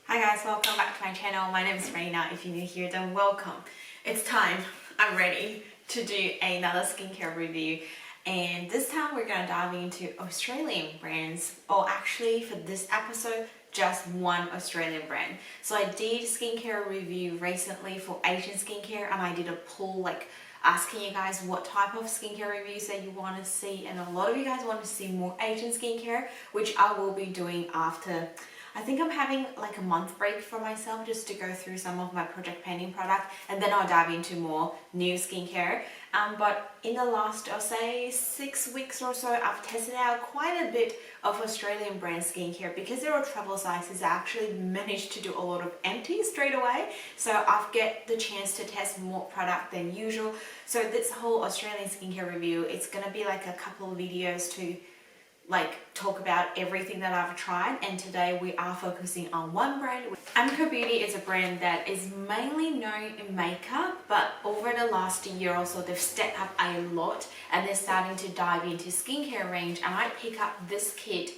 Hi guys, welcome back to my channel. My name is Rena. If you're new here, then welcome. It's time. I'm ready to do another skincare review, and this time we're gonna dive into Australian brands, or actually for this episode just one Australian brand. So I did skincare review recently for Asian skincare, and I did a poll asking you guys what type of skincare reviews that you want to see, and a lot of you guys want to see more Asian skincare, which I will be doing after. I think I'm having like a month break for myself just to go through some of my project painting product, and then I'll dive into more new skincare. But in the last, I'll say 6 weeks or so, I've tested out quite a bit of Australian brand skincare. Because there are travel sizes, I actually managed to do a lot of empties straight away. So I've get the chance to test more product than usual. So this whole Australian skincare review, it's gonna be like a couple of videos to talk about everything that I've tried, and today we are focusing on one brand. Mco Beauty is a brand that is mainly known in makeup, but over the last year or so they've stepped up a lot and they're starting to dive into skincare range. And I pick up this kit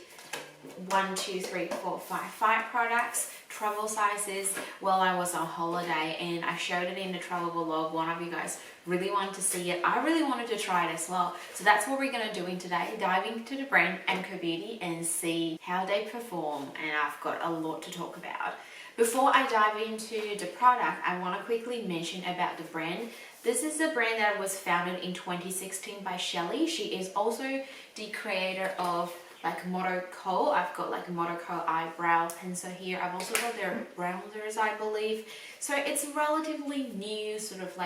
5 products, travel sizes, while I was on holiday, and I showed it in the travel vlog. One of you guys really wanted to see it. I really wanted to try it as well. So that's what we're going to do in today, diving into the brand Mco Beauty and see how they perform, and I've got a lot to talk about. Before I dive into the product, I want to quickly mention about the brand. This is a brand that was founded in 2016 by Shelly. She is also the creator of McoBeauty. I've got McoBeauty eyebrow pencil here. I've also got their bronzers, I believe. So it's a relatively new sort of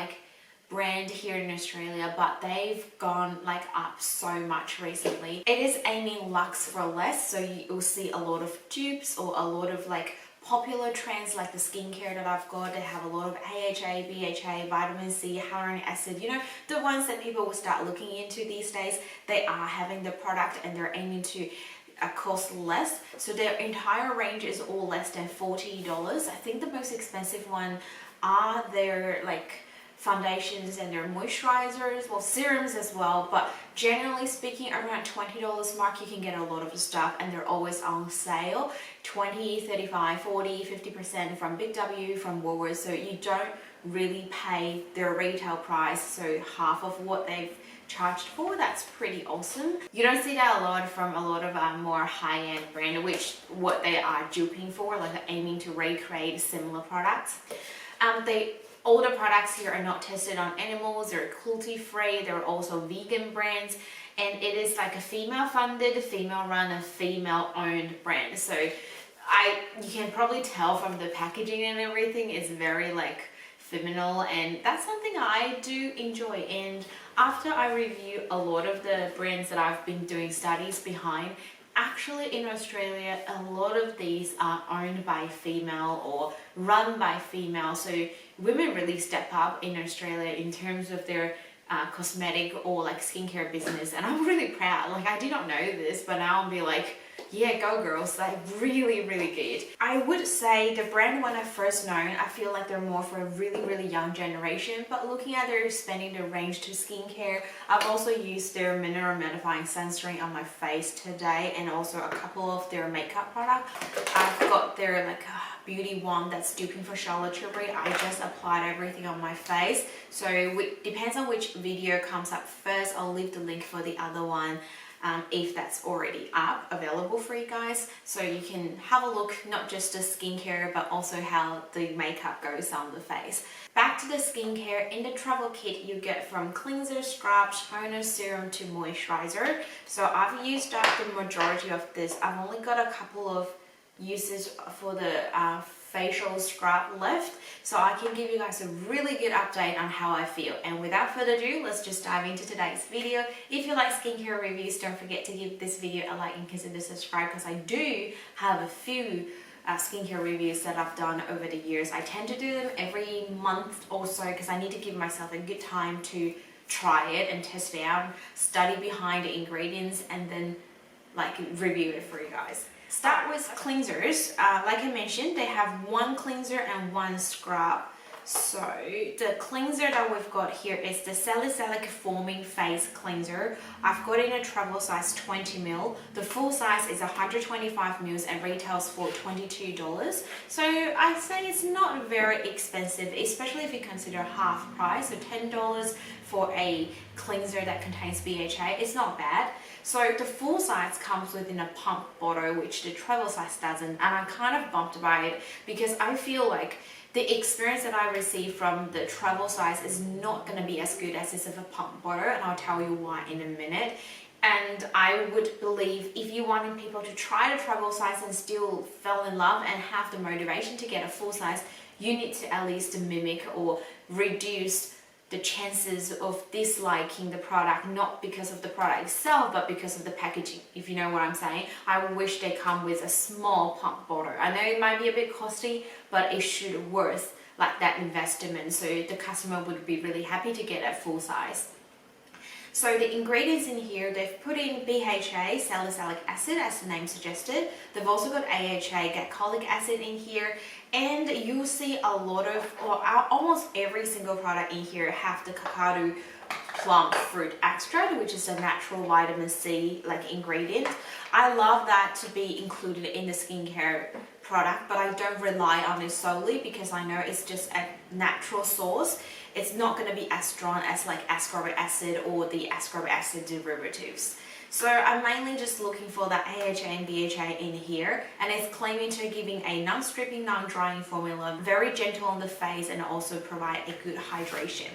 brand here in Australia, but they've gone up so much recently. It is aiming luxe for less, so you'll see a lot of dupes or a lot of popular trends like the skincare that I've got. They have a lot of AHA, BHA, vitamin C, hyaluronic acid, you know, the ones that people will start looking into these days. They are having the product and they're aiming to cost less. So their entire range is all less than $40. I think the most expensive one are their foundations and their moisturizers, well, serums as well, but generally speaking around $20 mark you can get a lot of stuff, and they're always on sale, 20, 35, 40, 50% from Big W, from Woolworths, so you don't really pay their retail price, so half of what they've charged for. That's pretty awesome. You don't see that a lot from a lot of more high-end brand, which what they are duping for, aiming to recreate similar products. All the products here are not tested on animals, they're cruelty-free, they're also vegan brands, and it is a female-funded, female-run, female-owned brand. So you can probably tell from the packaging and everything, it's very feminine, and that's something I do enjoy. And after I review a lot of the brands that I've been doing studies behind, actually in Australia a lot of these are owned by female or run by female, so women really step up in Australia in terms of their cosmetic or skincare business, and I'm really proud. I did not know this, but now I'll be yeah, go girls, really good. I would say the brand when I first known, I feel they're more for a really young generation, but looking at their expanding their range to skincare, I've also used their mineral mattifying sunscreen on my face today, and also a couple of their makeup products. I've got their beauty one that's duping for Charlotte Tilbury. I just applied everything on my face, so it depends on which video comes up first. I'll leave the link for the other one if that's already up, available for you guys, so you can have a look, not just the skincare but also how the makeup goes on the face. Back to the skincare. In the travel kit you get from cleanser, scrub, toner, serum to moisturizer. So I've used up the majority of this. I've only got a couple of uses for the facial scrub left, so I can give you guys a really good update on how I feel. And without further ado, let's just dive into today's video. If you like skincare reviews, don't forget to give this video a like and consider subscribe, because I do have a few skincare reviews that I've done over the years. I tend to do them every month or so because I need to give myself a good time to try it and test it out, study behind the ingredients, and then review it for you guys. Start with cleansers. Like I mentioned, they have one cleanser and one scrub. So the cleanser that we've got here is the Salicylic Foaming Face Cleanser. I've got it in a travel size 20ml. The full size is 125ml and retails for $22. So I'd say it's not very expensive, especially if you consider half price. So $10 for a cleanser that contains BHA. It's not bad. So the full size comes within a pump bottle, which the travel size doesn't, and I'm kind of bummed by it because I feel like the experience that I receive from the travel size is not going to be as good as this of a pump bottle, and I'll tell you why in a minute. And I would believe if you wanted people to try the travel size and still fall in love and have the motivation to get a full size, you need to at least mimic or reduce the chances of disliking the product, not because of the product itself, but because of the packaging, if you know what I'm saying. I wish they come with a small pump bottle. I know it might be a bit costly, but it should worth like that investment, so the customer would be really happy to get a full size. So the ingredients in here, they've put in BHA, salicylic acid, as the name suggested. They've also got AHA, glycolic acid in here, and you'll see a lot of, or almost every single product in here have the cacao plum fruit extract, which is a natural vitamin C like ingredient. I love that to be included in the skincare product, but I don't rely on it solely because I know it's just a natural source. It's not going to be as strong as like ascorbic acid or the ascorbic acid derivatives. So I'm mainly just looking for that AHA and BHA in here, and it's claiming to giving a non-stripping, non-drying formula, very gentle on the face, and also provide a good hydration.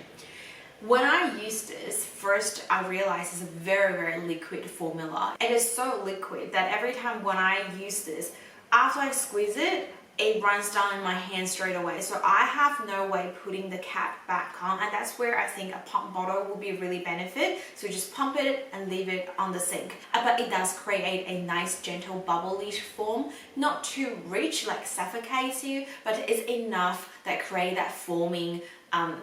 When I use this, first I realized it's a very, very liquid formula. It is so liquid that every time when I use this, after I squeeze it, it runs down in my hand straight away. So I have no way putting the cap back on, and that's where I think a pump bottle will be really benefit. So just pump it and leave it on the sink. But it does create a nice gentle bubbly form, not too rich like suffocates you, but it's enough that create that foaming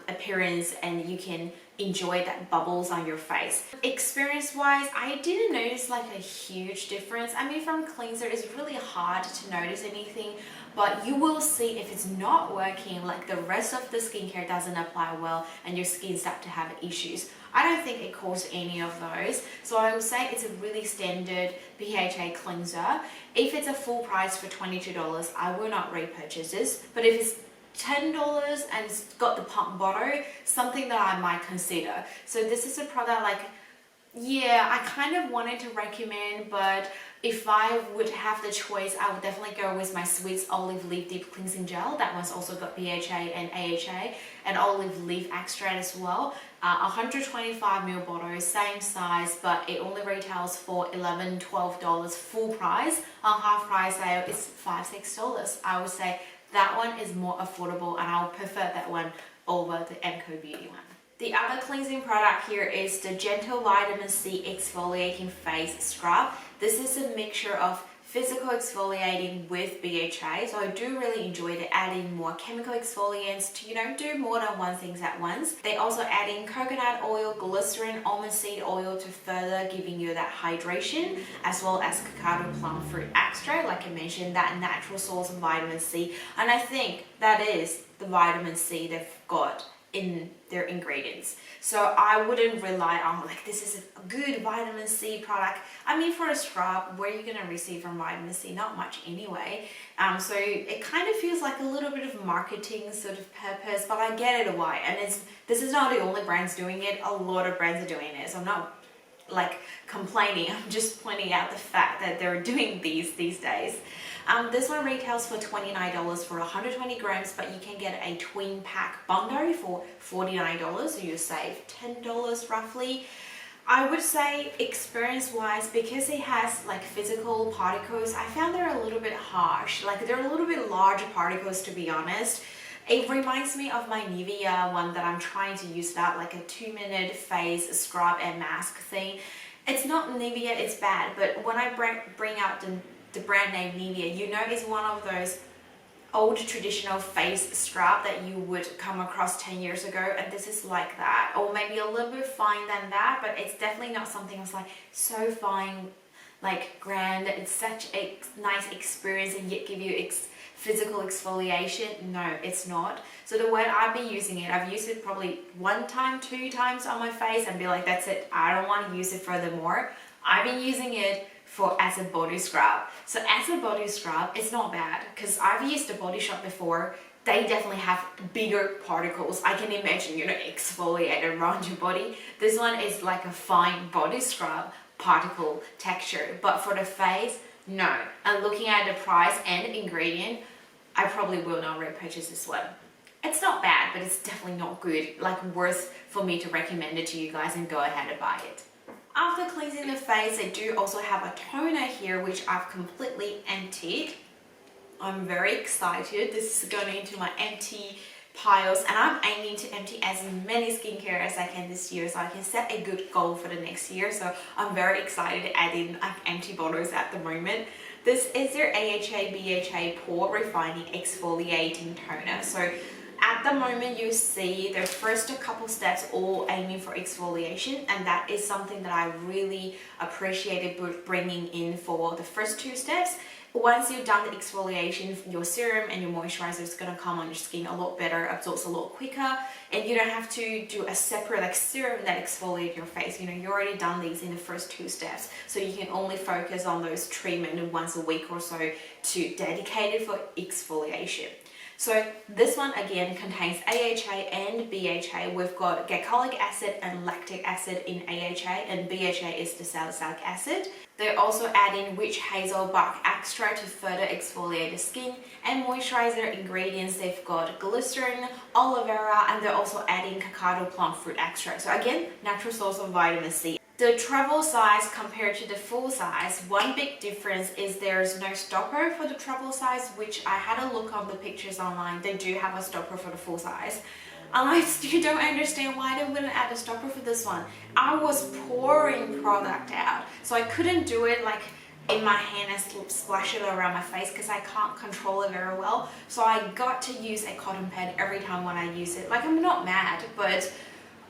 appearance, and you can enjoy that bubbles on your face. Experience wise, I didn't notice like a huge difference. I mean, from cleanser it's really hard to notice anything, but you will see if it's not working, like the rest of the skincare doesn't apply well and your skin starts to have issues. I don't think it caused any of those. So I would say it's a really standard BHA cleanser. If it's a full price for $22, I will not repurchase this, but if it's $10 and it's got the pump bottle, something that I might consider. So this is a product like, yeah, I kind of wanted to recommend, but if I would have the choice, I would definitely go with my Sweet's Olive Leaf Deep Cleansing Gel. That one's also got BHA and AHA and olive leaf extract as well. 125ml bottle, same size, but it only retails for $11, $12 full price. On half price sale, it's $5, $6. I would say that one is more affordable, and I'll prefer that one over the Mco Beauty one. The other cleansing product here is the Gentle Vitamin C Exfoliating Face Scrub. This is a mixture of physical exfoliating with BHA, so I do really enjoy it, adding more chemical exfoliants to, you know, do more than one thing at once. They also add in coconut oil, glycerin, almond seed oil to further giving you that hydration, as well as cacao plum fruit extract, like I mentioned, that natural source of vitamin C. And I think that is the vitamin C they've got in their ingredients. So I wouldn't rely on like this is a good vitamin C product. I mean, for a scrub, where are you gonna receive from vitamin C? Not much anyway. So it kind of feels like a little bit of marketing sort of purpose, but I get it why. And this is not the only brands doing it. A lot of brands are doing it. So I'm not like complaining. I'm just pointing out the fact that they're doing these days. This one retails for $29 for 120 grams, but you can get a twin pack bundle for $49, so you save $10 roughly. I would say experience-wise, because it has like physical particles, I found they're a little bit harsh. Like they're a little bit large particles, to be honest. It reminds me of my Nivea one that I'm trying to use that like a 2-minute face scrub and mask thing. It's not Nivea, it's bad, but when I bring out the brand name Nivea, you know it's one of those old traditional face scrub that you would come across 10 years ago, and this is like that, or maybe a little bit fine than that, but it's definitely not something that's like so fine, like grand. It's such a nice experience and yet give you physical exfoliation. No, it's not. So the way I've been using it, I've used it probably 1 time, 2 times on my face and be like, that's it, I don't want to use it furthermore. I've been using it as a body scrub. So as a body scrub, it's not bad because I've used the Body Shop before. They definitely have bigger particles. I can imagine, you know, exfoliate around your body. This one is like a fine body scrub particle texture, but for the face, no. And looking at the price and ingredient, I probably will not repurchase this one. It's not bad, but it's definitely not good, like worth for me to recommend it to you guys and go ahead and buy it. After cleansing the face, I do also have a toner here, which I've completely emptied. I'm very excited. This is going into my empty piles, and I'm aiming to empty as many skincare as I can this year so I can set a good goal for the next year. So I'm very excited to add in empty bottles at the moment. This is their AHA BHA pore-refining exfoliating toner. So at the moment, you see the first couple steps all aiming for exfoliation, and that is something that I really appreciated bringing in for the first 2 steps. Once you've done the exfoliation, your serum and your moisturizer is going to come on your skin a lot better, absorbs a lot quicker, and you don't have to do a separate like serum that exfoliate your face. You know, you already done these in the first 2 steps, so you can only focus on those treatment once a week or so to dedicate it for exfoliation. So this one again contains AHA and BHA. We've got glycolic acid and lactic acid in AHA, and BHA is the salicylic acid. They're also adding witch hazel bark extract to further exfoliate the skin, and moisturizer ingredients, they've got glycerin, aloe vera, and they're also adding cacao plum fruit extract. So again, natural source of vitamin C. The travel size compared to the full size, one big difference is there's no stopper for the travel size, which I had a look on the pictures online. They do have a stopper for the full size. And I still don't understand why they wouldn't add a stopper for this one. I was pouring product out, so I couldn't do it like in my hand and splash it around my face because I can't control it very well. So I got to use a cotton pad every time when I use it. Like, I'm not mad, but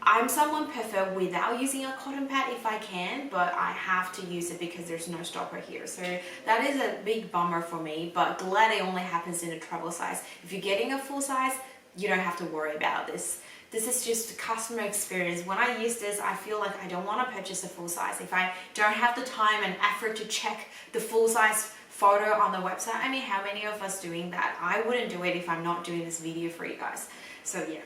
I'm someone prefer without using a cotton pad if I can, but I have to use it because there's no stopper here. So that is a big bummer for me, but glad it only happens in a travel size. If you're getting a full size, you don't have to worry about this. This is just customer experience. When I use this, I feel like I don't want to purchase a full size. If I don't have the time and effort to check the full size photo on the website, I mean, how many of us doing that? I wouldn't do it if I'm not doing this video for you guys. So yeah.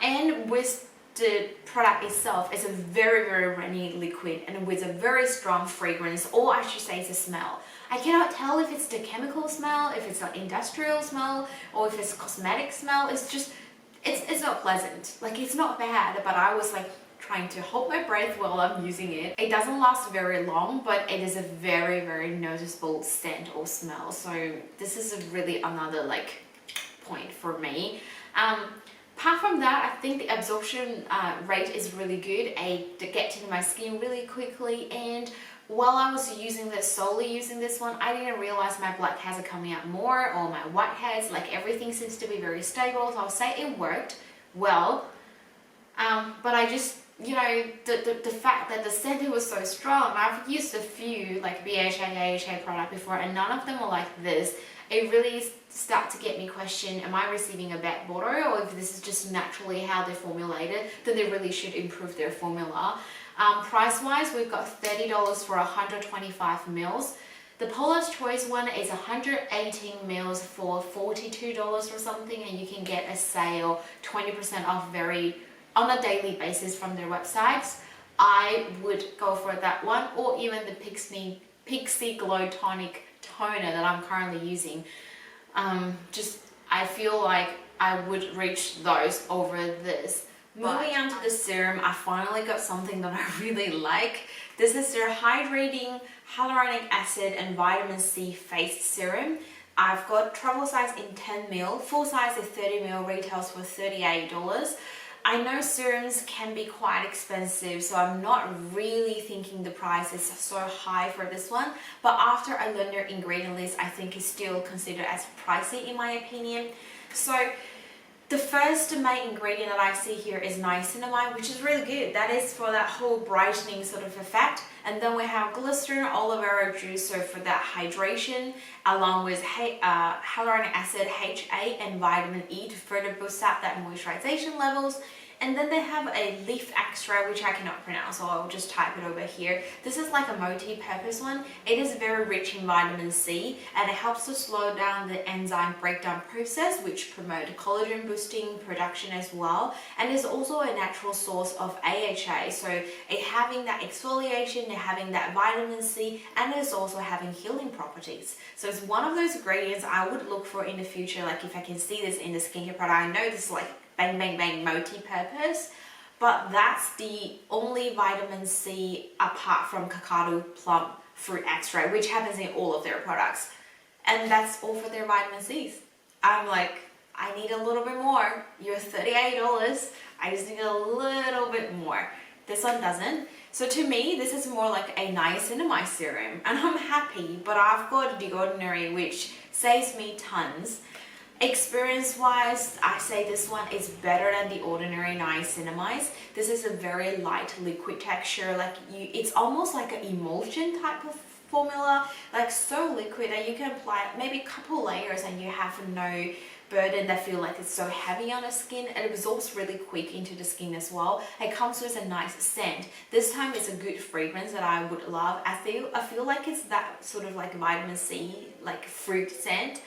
And with the product itself, it's a very, very runny liquid and with a very strong fragrance, or I should say it's a smell. I cannot tell if it's the chemical smell, if it's an industrial smell, or if it's cosmetic smell. It's just, it's not pleasant. Like, it's not bad, but I was like trying to hold my breath while I'm using it. It doesn't last very long, but it is a very, very noticeable scent or smell. So this is really another like point for me. Apart from that, I think the absorption rate is really good. I get into my skin really quickly, and while I was solely using this one, I didn't realize my blackheads are coming out more, or my whiteheads. Like, everything seems to be very stable, so I'll say it worked well. But I just, you know, the fact that the scent was so strong, I've used a few like BHA, AHA product before, and none of them were like this. It really starts to get me question, am I receiving a bad bottle, or if this is just naturally how they're formulated, then they really should improve their formula. Price wise, we've got $30 for 125 mils. The Paula's Choice one is 118 mils for $42 or something, and you can get a sale 20% off on a daily basis from their websites. I would go for that one, or even the Pixie Glow Tonic toner that I'm currently using. I feel like I would reach those over this. Moving on to the serum, I finally got something that I really like. This is their Hydrating Hyaluronic Acid and Vitamin C Face Serum. I've got travel size in 10ml, full size is 30ml, retails for $38. I know serums can be quite expensive, so I'm not really thinking the price is so high for this one. But after I learned their ingredient list, I think it's still considered as pricey in my opinion. So The first main ingredient that I see here is niacinamide, which is really good. That is for that whole brightening sort of effect. And then we have glycerin, aloe vera juice, so for that hydration, along with hyaluronic acid, HA, and vitamin E to further boost up that moisturization levels. And then they have a leaf extract, which I cannot pronounce, so I'll just type it over here. This is like a multi-purpose one. It is very rich in vitamin C, and it helps to slow down the enzyme breakdown process, which promote collagen boosting production as well. And it's also a natural source of AHA, so it having that exfoliation, it having that vitamin C, and it's also having healing properties. So it's one of those ingredients I would look for in the future, like if I can see this in the skincare product. I know this is like bang, bang, bang, multi-purpose, but that's the only vitamin C apart from cacao plum fruit extract, which happens in all of their products. And that's all for their vitamin C's. I'm like, I need a little bit more. You're $38. I just need a little bit more. This one doesn't. So to me, this is more like a niacinamide serum, and I'm happy, but I've got The Ordinary, which saves me tons. Experience wise, I say this one is better than The Ordinary niacinamides. This is a very light liquid texture, like it's almost like an emulsion type of formula, like so liquid that you can apply maybe a couple layers and you have no burden that feel like it's so heavy on the skin. It absorbs really quick into the skin as well. It comes with a nice scent. This time it's a good fragrance that I would love. I feel like it's that sort of like vitamin C, like fruit scent.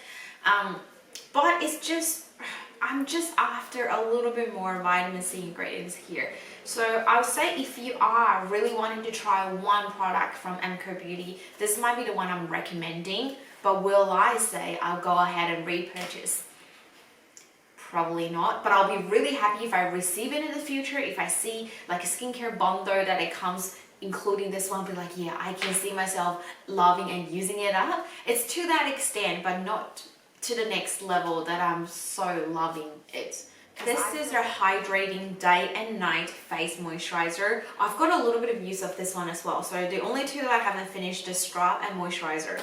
But it's just, I'm just after a little bit more vitamin C ingredients here. So I would say if you are really wanting to try one product from Mco Beauty, this might be the one I'm recommending. But will I say I'll go ahead and repurchase? Probably not, but I'll be really happy if I receive it in the future. If I see like a skincare bundle that it comes including this one, be like, yeah, I can see myself loving and using it up. It's to that extent, but not to the next level that I'm so loving it. This is a hydrating day and night face moisturizer. I've got a little bit of use of this one as well. So the only two that I haven't finished is scrub and moisturizer.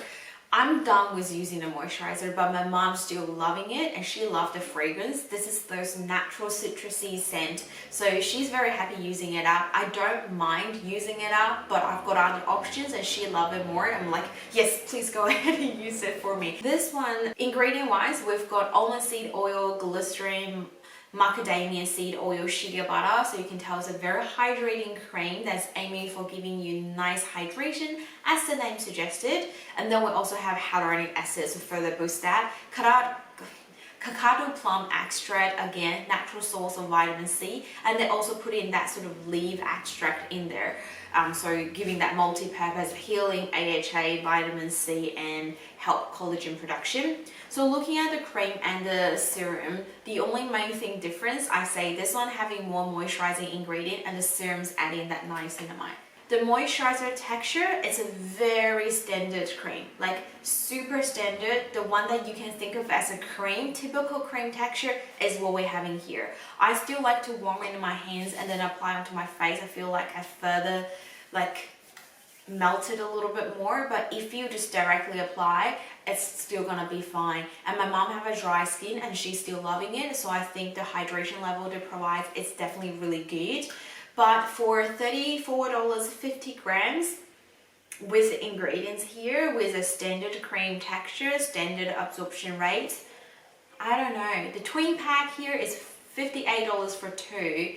I'm done with using the moisturizer, but my mom's still loving it and she loved the fragrance. This is those natural citrusy scent. So she's very happy using it up. I don't mind using it up, but I've got other options and she loved it more. I'm like, yes, please go ahead and use it for me. This one, ingredient wise, we've got almond seed oil, glycerin, macadamia seed oil, shea butter, so you can tell it's a very hydrating cream that's aiming for giving you nice hydration as the name suggested. And then we also have hyaluronic acid to further boost that. Cacao plum extract, again, natural source of vitamin C, and they also put in that sort of leaf extract in there, so giving that multi-purpose healing AHA, vitamin C, and help collagen production. So looking at the cream and the serum, the only main thing difference, I say this one having more moisturizing ingredient and the serum's adding that niacinamide. The moisturizer texture is a very standard cream, like super standard. The one that you can think of as a cream, typical cream texture is what we're having here. I still like to warm it in my hands and then apply onto my face. I feel like I further like melted a little bit more, but if you just directly apply, it's still gonna be fine. And my mom have a dry skin and she's still loving it, so I think the hydration level it provides is definitely really good. But for $34, 50 grams with the ingredients here, with a standard cream texture, standard absorption rate, I don't know. The twin pack here is $58 for two.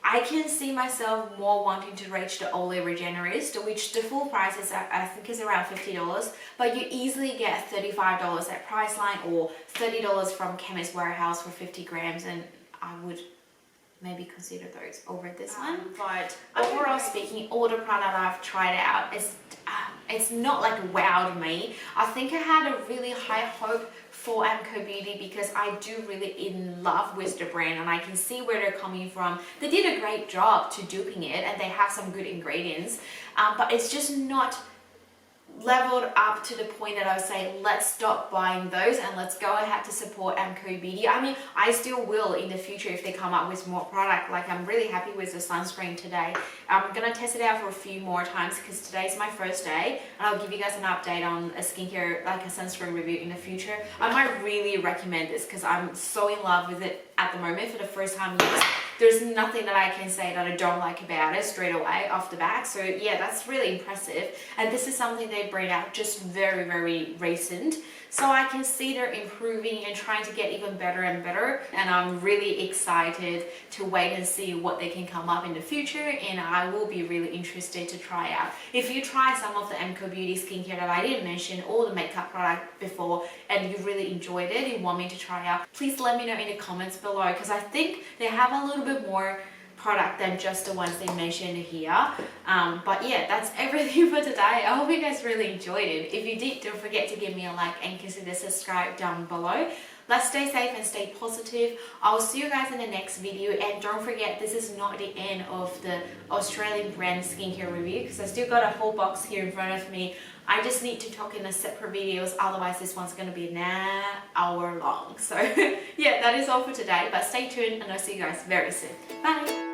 I can see myself more wanting to reach the Olay Regenerist, which the full price is, I think, is around $50, but you easily get $35 at Priceline or $30 from Chemist Warehouse for 50 grams, and I would maybe consider those over this one. But overall speaking, all the product I've tried out, it's not like wowed me. I think I had a really high hope for Mco Beauty because I do really in love with the brand and I can see where they're coming from. They did a great job to duping it and they have some good ingredients, but it's just not leveled up to the point that I would say let's stop buying those and let's go ahead to support MCO Beauty. I mean, I still will in the future if they come up with more product. Like, I'm really happy with the sunscreen today. I'm gonna test it out for a few more times because today's my first day, and I'll give you guys an update on a skincare, like a sunscreen review in the future. I might really recommend this because I'm so in love with it at the moment for the first time use. There's nothing that I can say that I don't like about it straight away off the bat. So yeah, that's really impressive. And this is something they bring out just very, very recent. So I can see they're improving and trying to get even better and better. And I'm really excited to wait and see what they can come up in the future. And I will be really interested to try out. If you try some of the MCO Beauty skincare that I didn't mention, or the makeup product before, and you really enjoyed it and want me to try out, please let me know in the comments below, because I think they have a little bit more product than just the ones they mentioned here. But yeah, that's everything for today. I hope you guys really enjoyed it. If you did, don't forget to give me a like and consider subscribe down below. Let's stay safe and stay positive. I'll see you guys in the next video, and don't forget, this is not the end of the Australian brand skincare review because I still got a whole box here in front of me. I just need to talk in a separate videos, otherwise this one's going to be an hour long. So yeah, that is all for today, but stay tuned and I'll see you guys very soon. Bye!